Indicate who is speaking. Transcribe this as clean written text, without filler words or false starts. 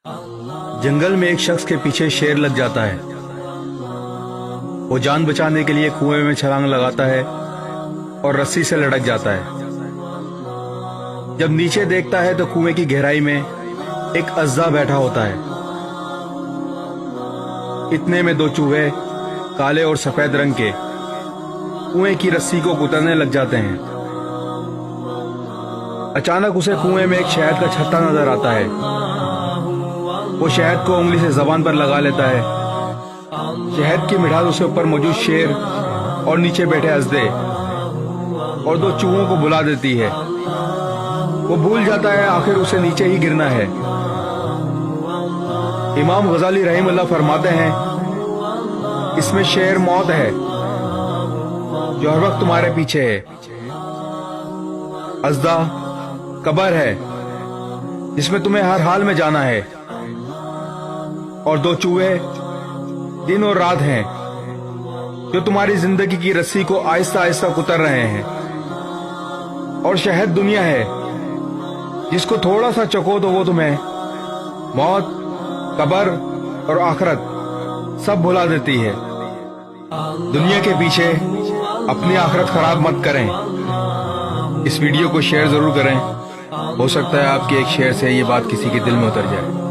Speaker 1: जंगल में एक शख्स के पीछे शेर लग जाता है। वो जान बचाने के लिए कुएं में छलांग लगाता है और रस्सी से लटक जाता है। जब नीचे देखता है तो कुएं की गहराई में एक अज़्ज़ा बैठा होता है। इतने में दो चूहे काले और सफेद रंग के कुएं की रस्सी को कुतरने लग जाते हैं। अचानक उसे कुएं में एक शहद का छत्ता नजर आता है। वो शहद को उंगली से जबान पर लगा लेता है। शहद की मिठास उसे ऊपर मौजूद शेर और नीचे बैठे अज़्ज़े और दो चूहों को बुला देती है। वो भूल जाता है आखिर उसे नीचे ही गिरना है। इमाम गजाली रहमतुल्लाह फरमाते हैं, इसमें शेर मौत है जो हर वक्त तुम्हारे पीछे है। अज़्ज़ा कब्र है जिसमें तुम्हें हर हाल में जाना है। और दो चूहे दिन और रात हैं जो तुम्हारी जिंदगी की रस्सी को आहिस्ता आहिस्ता कुतर रहे हैं। और शहद दुनिया है जिसको थोड़ा सा चको तो वो तुम्हें मौत, कब्र और आखिरत सब भुला देती है। दुनिया के पीछे अपनी आखिरत खराब मत करें। इस वीडियो को शेयर जरूर करें। हो सकता है आपके एक शेयर से ये बात किसी के दिल में उतर जाए।